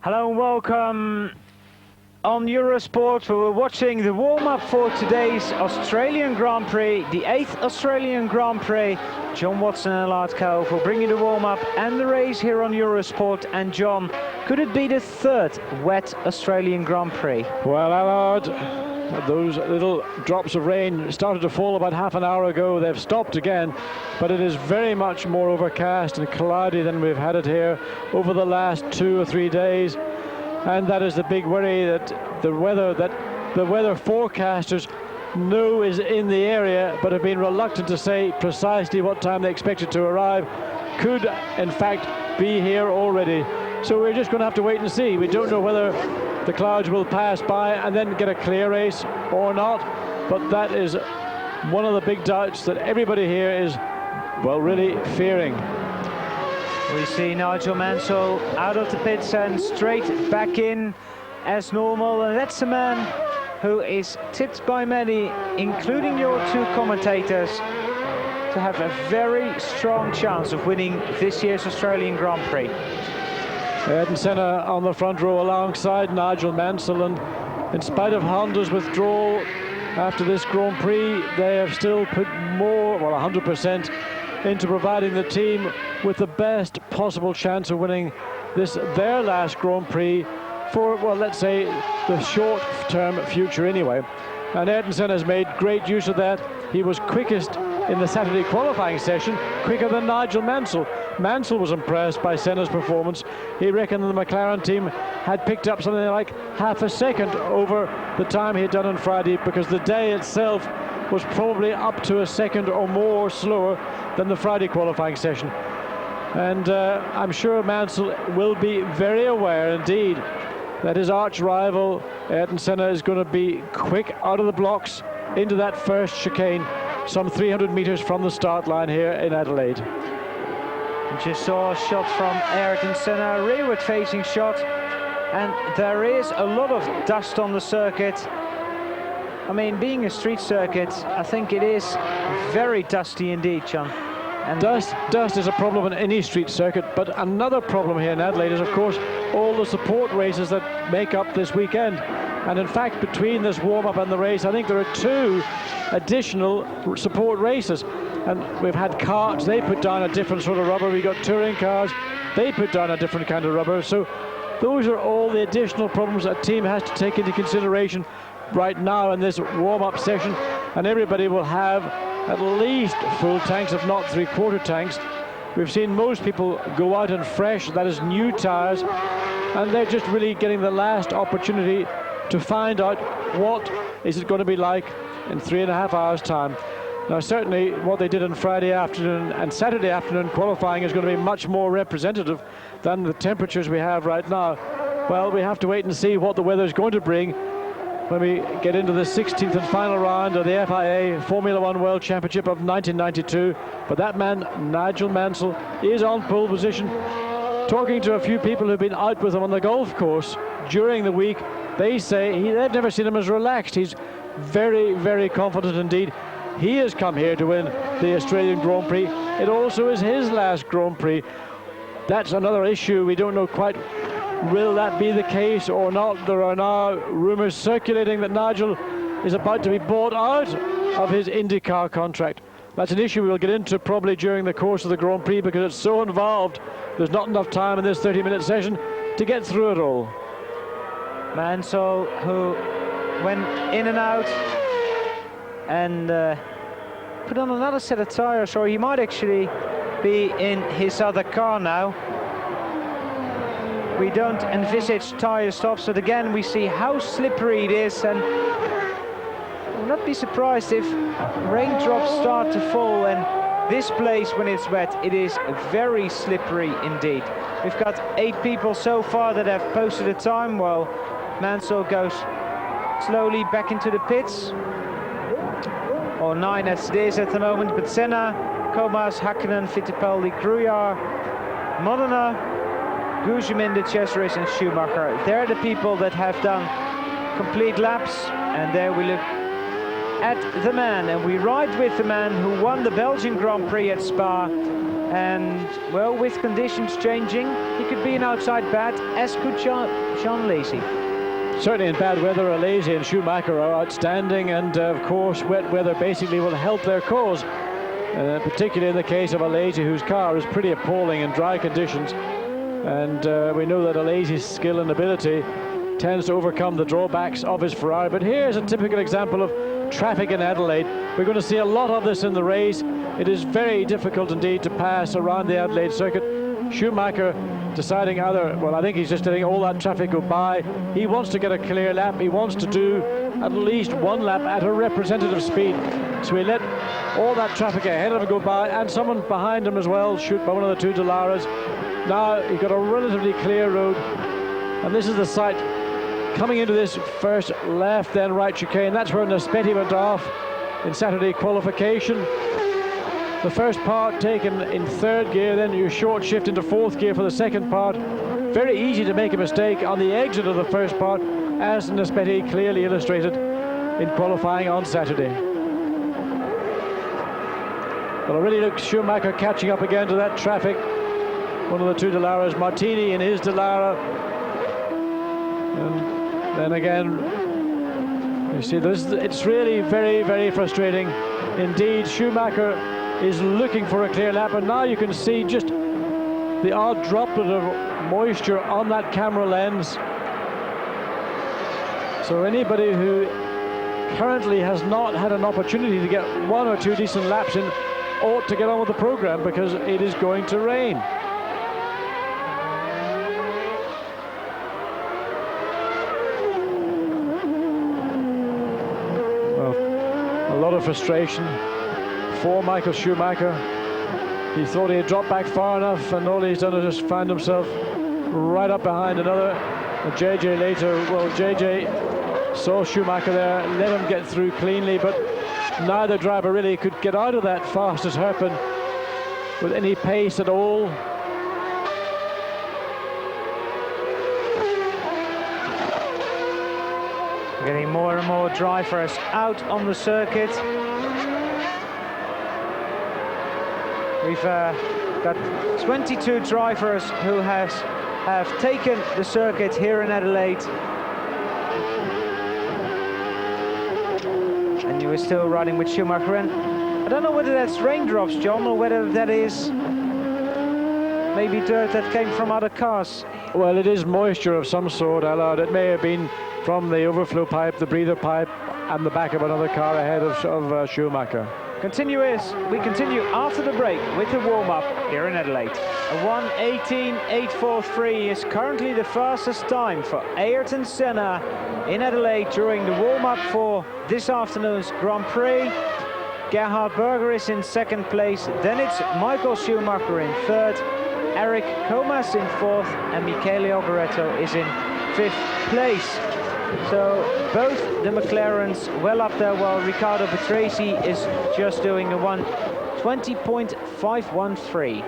Hello and welcome on Eurosport. We're watching the warm-up for today's Australian Grand Prix, the 8th Australian Grand Prix. John Watson and Allard Cove will bring you the warm-up and the race here on Eurosport. And John, could it be the 3rd wet Australian Grand Prix? Well, Allard, those little drops of rain started to fall about half an hour ago. They've stopped again, but it is very much more overcast and cloudy than we've had it here over the last 2 or 3 days. And that is the big worry, that the weather forecasters know is in the area, but have been reluctant to say precisely what time they expect it to arrive, could in fact be here already. So we're just going to have to wait and see. We don't know whether the clouds will pass by and then get a clear race or not, but that is one of the big doubts that everybody here is, well, really fearing. We see Nigel Mansell out of the pits and straight back in as normal, and that's a man who is tipped by many, including your two commentators, to have a very strong chance of winning this year's Australian Grand Prix. Ayrton Senna on the front row alongside Nigel Mansell, and in spite of Honda's withdrawal after this Grand Prix, they have still put more, well, 100% into providing the team with the best possible chance of winning this, their last Grand Prix for, well, let's say the short-term future anyway. And Ayrton Senna has made great use of that. He was quickest in the Saturday qualifying session, quicker than Nigel Mansell. Mansell was impressed by Senna's performance. He reckoned the McLaren team had picked up something like half a second over the time he had done on Friday, because the day itself was probably up to a second or more slower than the Friday qualifying session. And I'm sure Mansell will be very aware indeed that his arch rival Ayrton Senna is going to be quick out of the blocks into that first chicane, some 300 meters from the start line here in Adelaide. We just saw a shot from Ayrton Senna, a rearward facing shot, and there is a lot of dust on the circuit. I mean, being a street circuit, I think it is very dusty indeed, John. And Dust is a problem in any street circuit, but another problem here in Adelaide is, of course, all the support races that make up this weekend. And in fact, between this warm-up and the race, I think there are 2 additional support races. And we've had karts, they put down a different sort of rubber. We've got touring cars, they put down a different kind of rubber. So those are all the additional problems that a team has to take into consideration right now in this warm-up session. And everybody will have at least full tanks, if not 3/4 tanks. We've seen most people go out in fresh, that is new tyres, and they're just really getting the last opportunity to find out what is it going to be like in 3.5 hours' time. Now, certainly what they did on Friday afternoon and Saturday afternoon qualifying is going to be much more representative than the temperatures we have right now. Well, we have to wait and see what the weather is going to bring when we get into the 16th and final round of the FIA Formula One World Championship of 1992. But that man, Nigel Mansell, is on pole position. Talking to a few people who've been out with him on the golf course during the week, they say they've never seen him as relaxed. He's very, very confident indeed. He has come here to win the Australian Grand Prix. It also is his last Grand Prix. That's another issue. We don't know quite, will that be the case or not? There are now rumours circulating that Nigel is about to be bought out of his IndyCar contract. That's an issue we'll get into probably during the course of the Grand Prix, because it's so involved. There's not enough time in this 30-minute session to get through it all. Mansell, who went in and out and put on another set of tyres, or he might actually be in his other car now. We don't envisage tyre stops, but again we see how slippery it is, and I will not be surprised if raindrops start to fall. And this place, when it's wet, it is very slippery indeed. We've got 8 people so far that have posted a time, while Mansell goes slowly back into the pits, or 9 as it is at the moment. But Senna, Comas, Hakkinen, Fittipaldi, Gruyar, Modena, Guzman, De Cesaris and Schumacher. They're the people that have done complete laps, and there we look at the man, and we ride with the man who won the Belgian Grand Prix at Spa. And, well, with conditions changing, he could be an outside bat, as could Jean Alesi. Certainly in bad weather, Alesi and Schumacher are outstanding, and of course wet weather basically will help their cause, particularly in the case of Alesi, whose car is pretty appalling in dry conditions. And we know that Alesi's skill and ability tends to overcome the drawbacks of his Ferrari. But here's a typical example of traffic in Adelaide. We're going to see a lot of this in the race. It is very difficult indeed to pass around the Adelaide circuit. Schumacher deciding either, well, I think he's just letting all that traffic go by. He wants to get a clear lap. He wants to do at least one lap at a representative speed. So he let all that traffic ahead of him go by, and someone behind him as well, shoot by one of the two Delaras. Now you've got a relatively clear road, and this is the site coming into this first left then right chicane. That's where Naspetti went off in Saturday qualification. The first part taken in third gear, then you short shift into fourth gear for the second part. Very easy to make a mistake on the exit of the first part, as Naspetti clearly illustrated in qualifying on Saturday. But already looks Schumacher catching up again to that traffic. One of the two Delaras, Martini in his Delara. And then again, you see this, it's really very, very frustrating indeed. Schumacher is looking for a clear lap, and now you can see just the odd droplet of moisture on that camera lens. So anybody who currently has not had an opportunity to get one or two decent laps in ought to get on with the program, because it is going to rain. Well, a lot of frustration for Michael Schumacher. He thought he had dropped back far enough, and all he's done is just find himself right up behind another. And JJ later, well, JJ saw Schumacher there, let him get through cleanly, but neither driver really could get out of that fastest hairpin with any pace at all. Getting more and more drivers out on the circuit. We've got 22 drivers who have taken the circuit here in Adelaide. And you are still riding with Schumacher. And I don't know whether that's raindrops, John, or whether that is maybe dirt that came from other cars. Well, it is moisture of some sort, Allard. It may have been from the overflow pipe, the breather pipe, and the back of another car ahead of Schumacher. We continue after the break with the warm-up here in Adelaide. A 1:18.843 is currently the fastest time for Ayrton Senna in Adelaide during the warm-up for this afternoon's Grand Prix. Gerhard Berger is in second place, then it's Michael Schumacher in third, Eric Comas in fourth, and Michele Alboreto is in fifth place. So both the McLarens well up there, while Riccardo Patrese is just doing a 1:20.513.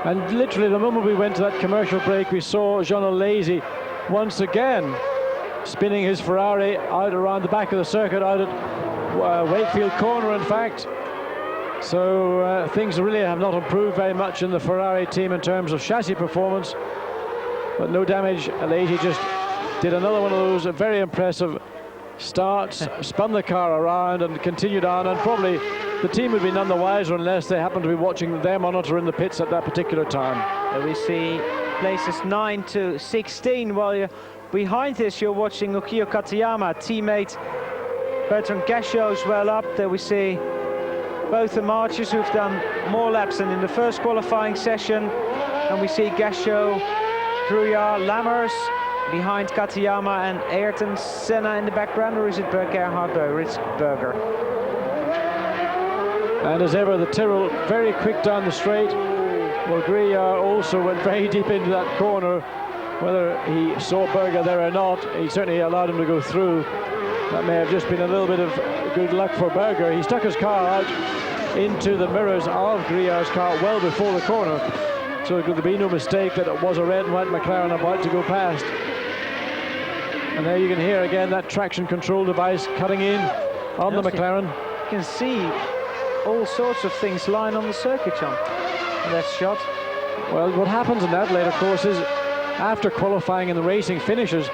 And literally the moment we went to that commercial break, we saw Jean Alesi once again spinning his Ferrari out around the back of the circuit, out at Wakefield Corner, in fact. So things really have not improved very much in the Ferrari team in terms of chassis performance, but no damage. Alesi just did another one of those very impressive starts, spun the car around and continued on, and probably the team would be none the wiser unless they happened to be watching their monitor in the pits at that particular time. We see places 9 to 16, while you're behind this you're watching Ukio Katayama, teammate Bertrand Gachot as well up there. We see both the marchers who've done more laps than in the first qualifying session, and we see Gachot, Gruyard, Lammers behind Katayama, and Ayrton Senna in the background, or is it Gerhard Berger? It's Berger. And as ever, the Tyrrell very quick down the straight. Well, Gruyard also went very deep into that corner. Whether he saw Berger there or not, he certainly allowed him to go through. That may have just been a little bit of good luck for Berger. He stuck his car out into the mirrors of Gruyard's car well before the corner, so there could be no mistake that it was a red and white McLaren about to go past. And there you can hear again that traction control device cutting in on the McLaren. You can see all sorts of things lying on the circuit, John. And that shot. Well, what happens in Adelaide, of course, is after qualifying and the racing finishes,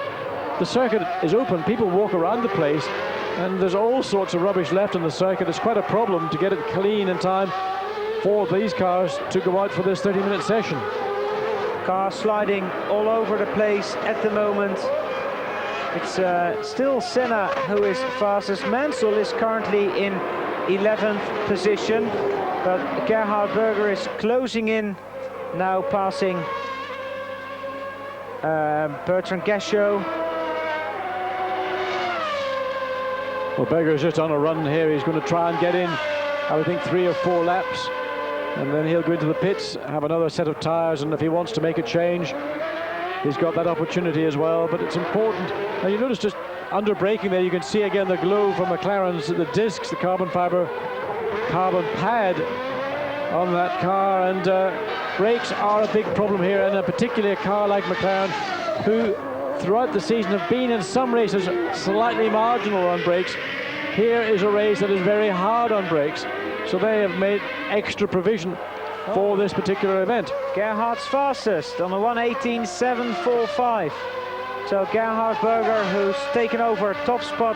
the circuit is open. People walk around the place, and there's all sorts of rubbish left on the circuit. It's quite a problem to get it clean in time for these cars to go out for this 30-minute session. Car sliding all over the place at the moment. It's still Senna who is fastest. Mansell is currently in 11th position, but Gerhard Berger is closing in, now passing Bertrand Gachot. Well, Berger's just on a run here. He's going to try and get in, I would think, 3 or 4 laps, and then he'll go into the pits, have another set of tyres, and if he wants to make a change, he's got that opportunity as well. But it's important. Now you notice just under braking there, you can see again the glow from McLaren's, the discs, the carbon fibre, carbon pad on that car, and brakes are a big problem here, and particularly a car like McLaren, who throughout the season have been in some races slightly marginal on brakes. Here is a race that is very hard on brakes, so they have made extra provision for this particular event. Gerhard's fastest on a 1:18.745. So Gerhard Berger, who's taken over top spot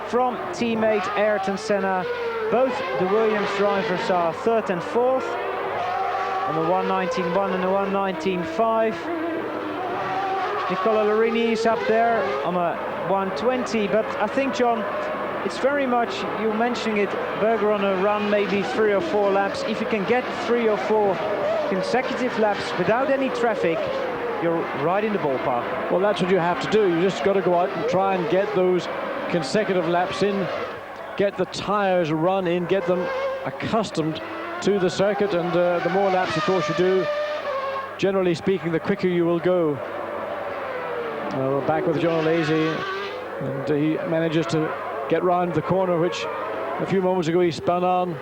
from teammate Ayrton Senna. Both the Williams drivers are 3rd and 4th on the 1:19.1 and the 1:19.5. Nicola Larini is up there on a 1:20, but I think, John, it's very much, you mentioning it, Berger on a run, maybe 3 or 4 laps. If you can get 3 or 4 consecutive laps without any traffic, you're right in the ballpark. Well, that's what you have to do. You just got to go out and try and get those consecutive laps in, get the tyres run in, get them accustomed to the circuit, and the more laps, of course, you do, generally speaking, the quicker you will go. We're back with John Lazy, and he manages to get round the corner, which a few moments ago he spun on.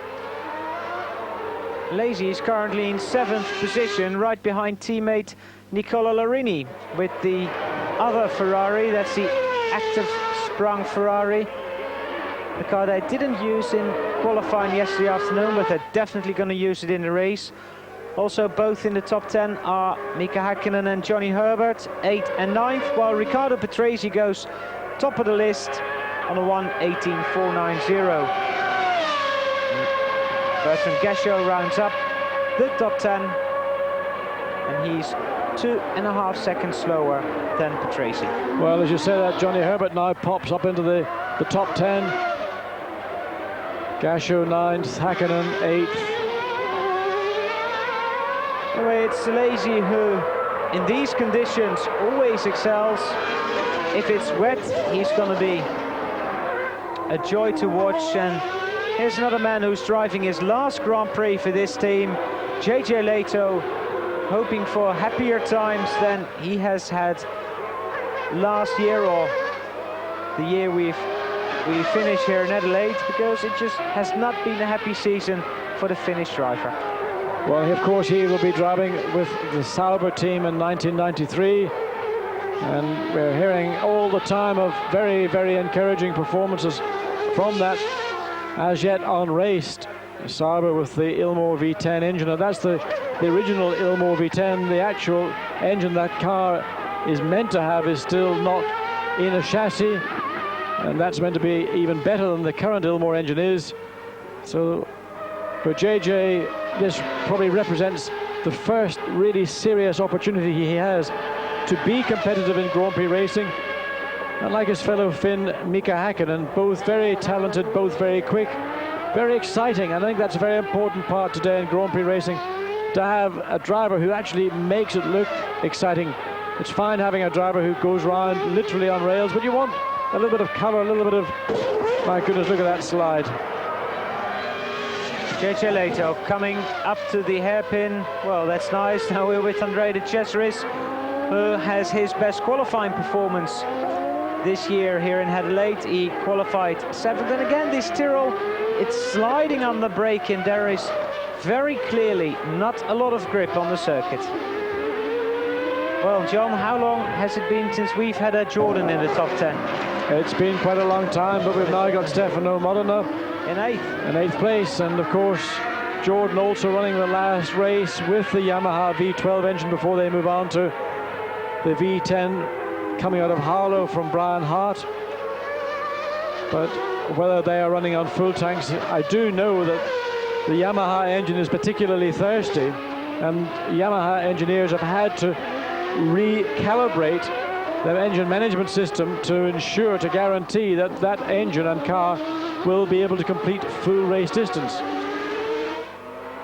Lazy is currently in 7th position, right behind teammate Nicola Larini, with the other Ferrari. That's the active sprung Ferrari, the car they didn't use in qualifying yesterday afternoon, but they're definitely going to use it in the race. Also both in the top 10 are Mika Häkkinen and Johnny Herbert, 8th and 9th, while Riccardo Patrese goes top of the list on a 1:18.490. Bertrand Gachot rounds up the top 10, and he's 2.5 seconds slower than Patrese. Well, as you say, that Johnny Herbert now pops up into the top 10. Gachot 9th, Häkkinen 8th. Anyway, it's Lazy who, in these conditions, always excels. If it's wet, he's going to be a joy to watch. And here's another man who's driving his last Grand Prix for this team, JJ Leto, hoping for happier times than he has had last year, or the year we finished here in Adelaide, because it just has not been a happy season for the Finnish driver. Well, of course, he will be driving with the Sauber team in 1993, and we're hearing all the time of very, very encouraging performances from that as yet unraced Sauber with the Ilmor V10 engine, and that's the original Ilmor V10. The actual engine that car is meant to have is still not in a chassis, and that's meant to be even better than the current Ilmor engine is. So for JJ, this probably represents the first really serious opportunity he has to be competitive in Grand Prix racing. And like his fellow Finn, Mika Häkkinen, both very talented, both very quick, very exciting. I think that's a very important part today in Grand Prix racing, to have a driver who actually makes it look exciting. It's fine having a driver who goes around literally on rails, but you want a little bit of colour, a little bit of, my goodness, look at that slide. JJ Leto coming up to the hairpin. Well, that's nice. Now we're with André de Cesaris, who has his best qualifying performance this year here in Adelaide. He qualified 7th, and again this Tyrrell, it's sliding on the brake, and there is very clearly not a lot of grip on the circuit. Well, John, how long has it been since we've had a Jordan in the top 10? It's been quite a long time, but we've now got Stefano Modena In eighth place, and of course Jordan also running the last race with the Yamaha V12 engine before they move on to the V10 coming out of Harlow from Brian Hart. But whether they are running on full tanks, I do know that the Yamaha engine is particularly thirsty, and Yamaha engineers have had to recalibrate their engine management system to guarantee that that engine and car will be able to complete full race distance.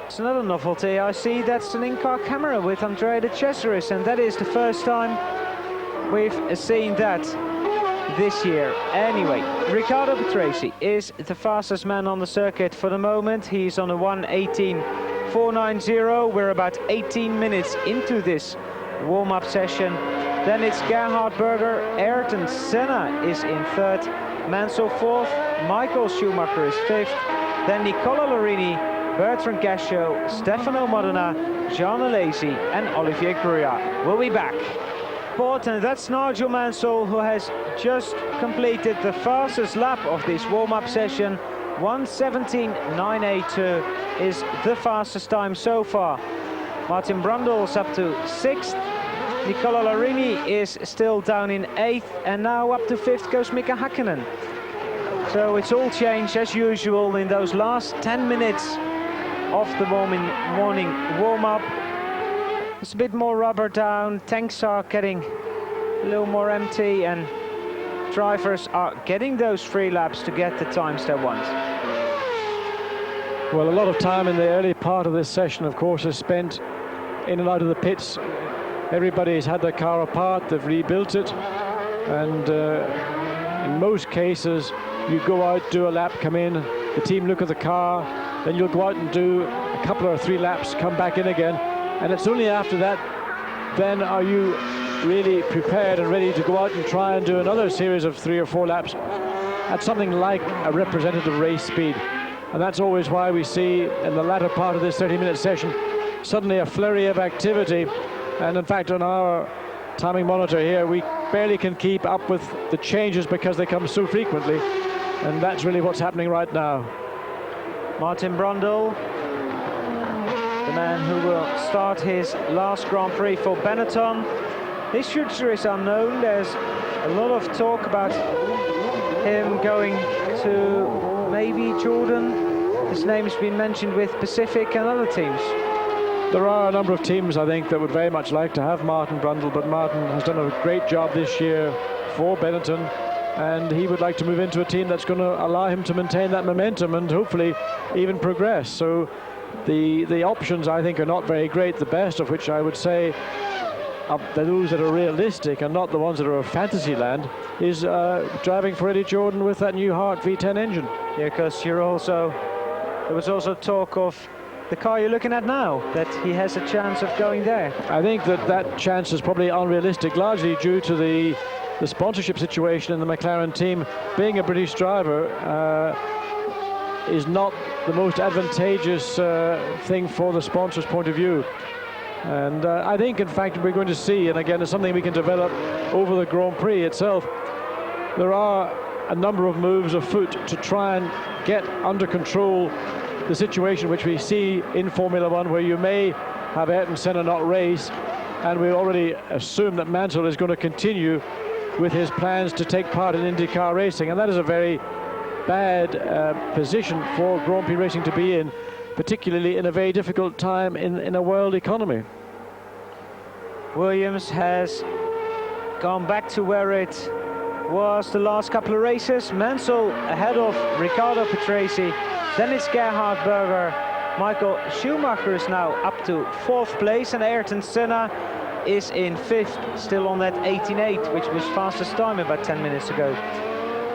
It's another novelty. I see that's an in-car camera with Andrea de Cesaris, and that is the first time we've seen that this year. Anyway, Riccardo Patrese is the fastest man on the circuit for the moment. He's on a 1:18.490. We're about 18 minutes into this warm-up session. Then it's Gerhard Berger, Ayrton Senna is in third, Mansell fourth, Michael Schumacher is fifth, then Nicola Lorini, Bertrand Gachot, Stefano Modena, Jean Alesi and Olivier Gruya will be back. And that's Nigel Mansell, who has just completed the fastest lap of this warm-up session. 1:17.982 is the fastest time so far. Martin Brundle's up to sixth. Nicola Larini is still down in eighth, and now up to fifth goes Mika Hakkinen. So it's all changed as usual in those last 10 minutes of the morning warm-up. There's a bit more rubber down, tanks are getting a little more empty, and drivers are getting those free laps to get the times they want. Well, a lot of time in the early part of this session, of course, is spent in and out of the pits. Everybody's had their car apart, they've rebuilt it, and in most cases you go out, do a lap, come in, the team look at the car, then you'll go out and do a couple or three laps, come back in again, and it's only after that then are you really prepared and ready to go out and try and do another series of 3 or 4 laps at something like a representative race speed. And that's always why we see in the latter part of this 30-minute session suddenly a flurry of activity. And in fact, on our timing monitor here, we barely can keep up with the changes because they come so frequently, and that's really what's happening right now. Martin Brundle, the man who will start his last Grand Prix for Benetton. His future is unknown. There's a lot of talk about him going to maybe Jordan. His name's been mentioned with Pacific and other teams. There are a number of teams, I think, that would very much like to have Martin Brundle, but Martin has done a great job this year for Benetton, and he would like to move into a team that's going to allow him to maintain that momentum and hopefully even progress. So the options, I think, are not very great, the best of which I would say those that are realistic and not the ones that are of fantasy land is driving for Eddie Jordan with that new Hart V10 engine. Yeah, because there was also talk of the car you're looking at now, that he has a chance of going there. I think that chance is probably unrealistic, largely due to the sponsorship situation in the McLaren team. Being a British driver is not the most advantageous thing for the sponsor's point of view. And I think, in fact, we're going to see, and again, it's something we can develop over the Grand Prix itself, there are a number of moves afoot to try and get under control the situation which we see in Formula One, where you may have Ayrton Senna not race, and we already assume that Mansell is going to continue with his plans to take part in IndyCar racing, and that is a very bad position for Grand Prix racing to be in, particularly in a very difficult time in a world economy. Williams has gone back to where it was the last couple of races. Mansell ahead of Riccardo Patrese, then it's Gerhard Berger. Michael Schumacher is now up to 4th place, and Ayrton Senna is in 5th, still on that 18.8, which was fastest time about 10 minutes ago.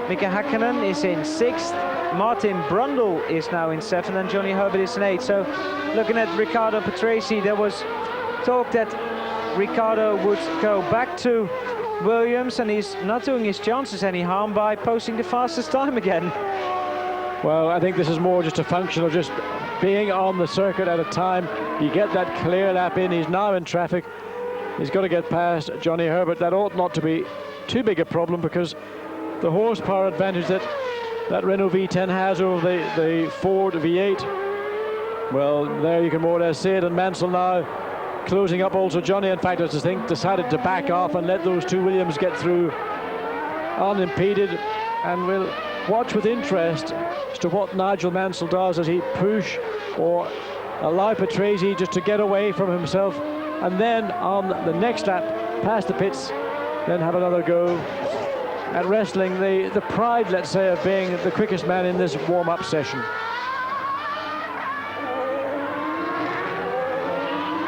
Mika Hakkinen is in 6th, Martin Brundle is now in 7th, and Johnny Herbert is in 8th. So looking at Riccardo Patrese, there was talk that Riccardo would go back to Williams, and he's not doing his chances any harm by posting the fastest time again. Well, I think this is more just a function of just being on the circuit at a time. You get that clear lap in, he's now in traffic. He's got to get past Johnny Herbert. That ought not to be too big a problem, because the horsepower advantage that Renault V10 has over the Ford V8, well, there you can more or less see it. And Mansell now closing up also Johnny. In fact, I just think decided to back off and let those two Williams get through unimpeded, and we'll watch with interest as to what Nigel Mansell does as he push or allow Patrese just to get away from himself, and then on the next lap past the pits then have another go at wrestling the pride, let's say, of being the quickest man in this warm-up session.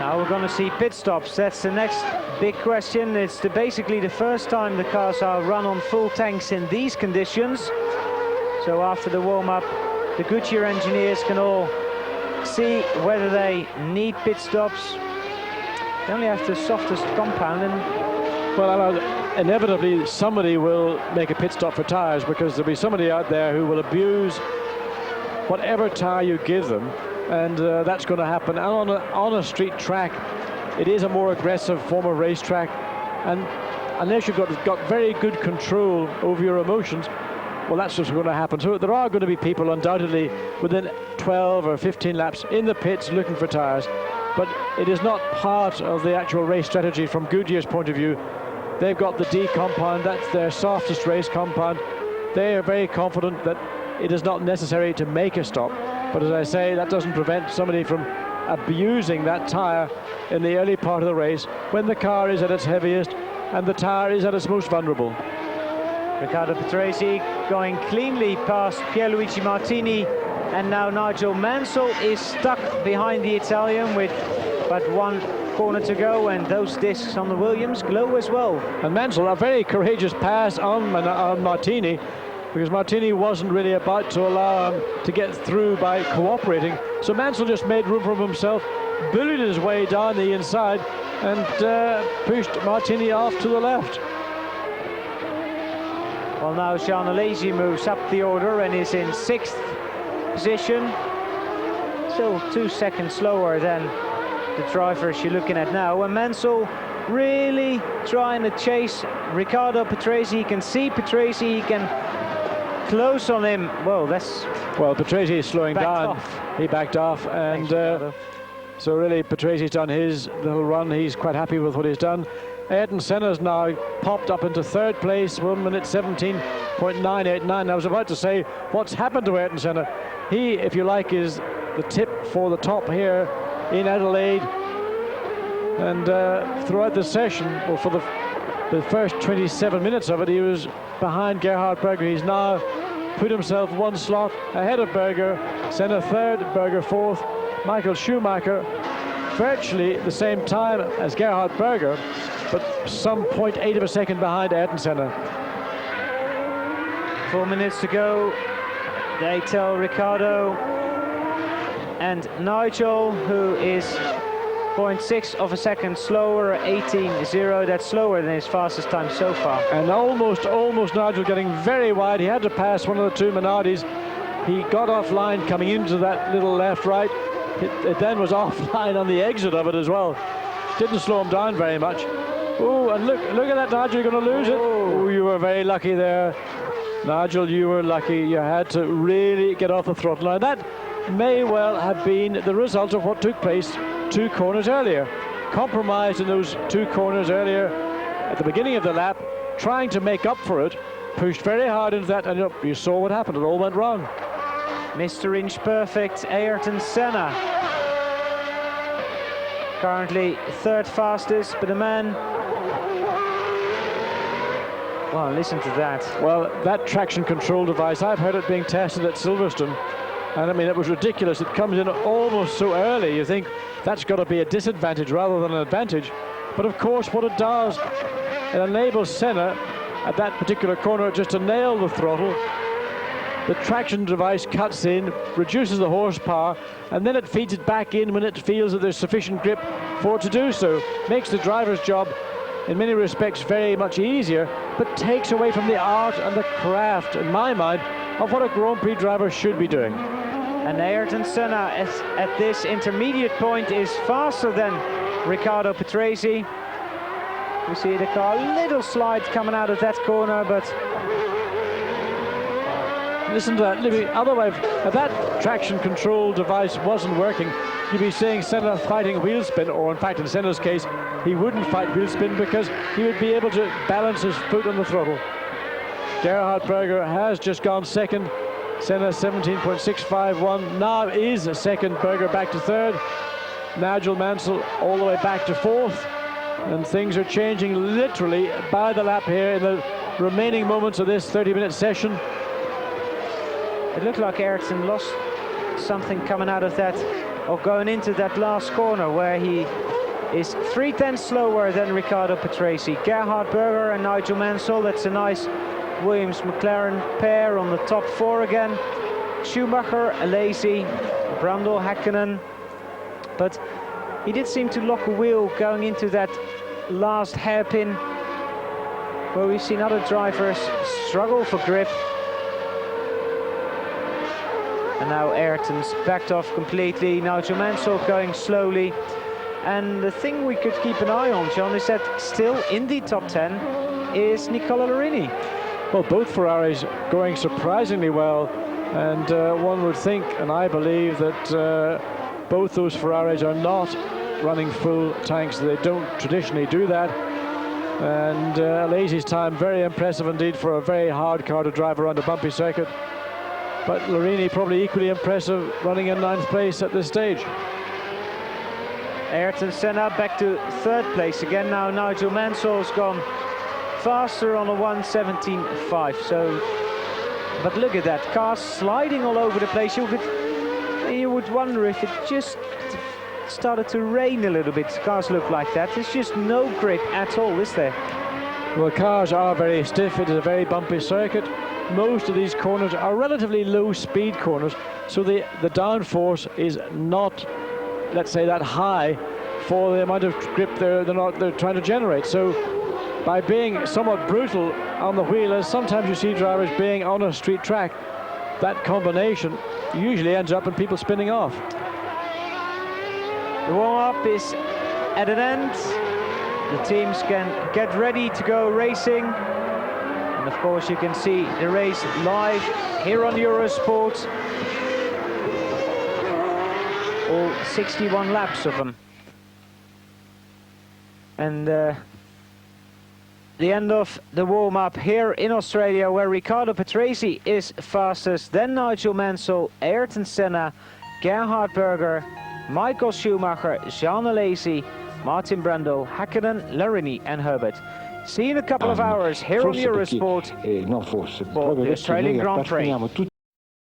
Now we're going to see pit stops. That's the next big question. It's basically the first time the cars are run on full tanks in these conditions. So after the warm-up, the Goodyear engineers can all see whether they need pit stops. They only have the softest compound, and well, inevitably somebody will make a pit stop for tires, because there'll be somebody out there who will abuse whatever tire you give them, and that's going to happen. And on a street track, it is a more aggressive form of racetrack, and unless you've got very good control over your emotions, well, that's just going to happen. So there are going to be people undoubtedly within 12 or 15 laps in the pits looking for tires, but it is not part of the actual race strategy from Goodyear's point of view. They've got the D compound, that's their softest race compound. They are very confident that it is not necessary to make a stop, but as I say, that doesn't prevent somebody from abusing that tyre in the early part of the race when the car is at its heaviest and the tyre is at its most vulnerable. Riccardo Patrese going cleanly past Pierluigi Martini, and now Nigel Mansell is stuck behind the Italian with but one corner to go, and those discs on the Williams glow as well. And Mansell, a very courageous pass on Martini, because Martini wasn't really about to allow him to get through by cooperating. So Mansell just made room for himself, bullied his way down the inside, and pushed Martini off to the left. Well, now Jean Alesi moves up the order and is in 6th position. Still 2 seconds slower than the drivers you're looking at now. And Mansell really trying to chase Riccardo Patrese. He can see Patrese, he can close on him. Well, Patrese is slowing down. Off. He backed off, and so really Patrese done his little run. He's quite happy with what he's done. Ayrton Senna's now popped up into 3rd place, 1 minute 17.989. I was about to say, what's happened to Ayrton Senna? He, if you like, is the tip for the top here in Adelaide, and throughout the session, or for the first 27 minutes of it, he was behind Gerhard Berger. He's now put himself 1 slot ahead of Berger. Senna 3rd, Berger 4th, Michael Schumacher virtually the same time as Gerhard Berger, but some 0.8 of a second behind Ayrton Senna. 4 minutes to go. They tell Riccardo, and Nigel, who is 0.6 of a second slower, 18.0. That's slower than his fastest time so far. And almost Nigel getting very wide. He had to pass one of the 2 Minardis. He got offline coming into that little left-right. It then was offline on the exit of it as well. Didn't slow him down very much. Oh, and look at that, Nigel, you're going to lose it. Oh, you were very lucky there. Nigel, you were lucky. You had to really get off the throttle. Now, that may well have been the result of what took place 2 corners earlier. Compromised in those 2 corners earlier at the beginning of the lap, trying to make up for it, pushed very hard into that, and you saw what happened. It all went wrong. Mr. Inch Perfect, Ayrton Senna. Currently 3rd fastest, but the man... Well, listen to that. Well, that traction control device, I've heard it being tested at Silverstone, and I mean, it was ridiculous. It comes in almost so early. You think that's got to be a disadvantage rather than an advantage. But of course, what it does, it enables Senna at that particular corner just to nail the throttle. The traction device cuts in, reduces the horsepower, and then it feeds it back in when it feels that there's sufficient grip for it to do so. Makes the driver's job in many respects very much easier, but takes away from the art and the craft, in my mind, of what a Grand Prix driver should be doing. And Ayrton Senna at this intermediate point is faster than Riccardo Patrese. We see the car, little slide coming out of that corner, but listen to that, Libby. Otherwise, if that traction control device wasn't working, you'd be seeing Senna fighting wheel spin, or in fact, in Senna's case, he wouldn't fight wheel spin because he would be able to balance his foot on the throttle. Gerhard Berger has just gone second. Senna 17.651 now is second. Berger back to third. Nigel Mansell all the way back to fourth. And things are changing literally by the lap here in the remaining moments of this 30-minute session. It looked like Ayrton lost something coming out of that, or going into that last corner, where he is 3/10 slower than Riccardo Patrese. Gerhard Berger and Nigel Mansell, that's a nice Williams-McLaren pair on the top four again. Schumacher, Alesi, Brundle, Häkkinen. But he did seem to lock a wheel going into that last hairpin, where we've seen other drivers struggle for grip. And now Ayrton's backed off completely. Nigel Mansell going slowly. And the thing we could keep an eye on, John, is that still in the top 10 is Nicola Larini. Well, both Ferraris going surprisingly well. And one would think, and I believe, that both those Ferraris are not running full tanks. They don't traditionally do that. And Alesi's time, very impressive indeed for a very hard car to drive around a bumpy circuit. But Larini probably equally impressive, running in 9th place at this stage. Ayrton Senna back to 3rd place again. Now Nigel Mansell's gone faster on a 1:17.5. So, but look at that, cars sliding all over the place. You would wonder if it just started to rain a little bit. Cars look like that. There's just no grip at all, is there? Well, cars are very stiff. It is a very bumpy circuit. Most of these corners are relatively low speed corners, so the downforce is not, let's say, that high for the amount of grip they're trying to generate. So by being somewhat brutal on the wheel, as sometimes you see drivers being on a street track, that combination usually ends up in people spinning off. The warm-up is at an end. The teams can get ready to go racing. And of course you can see the race live here on Eurosport. All 61 laps of them. And the end of the warm-up here in Australia, where Riccardo Patrese is fastest, then Nigel Mansell, Ayrton Senna, Gerhard Berger, Michael Schumacher, Jean Alesi, Martin Brundle, Häkkinen, Larini and Herbert. See you in a couple of hours here on Eurosport for the Australian Grand Prix.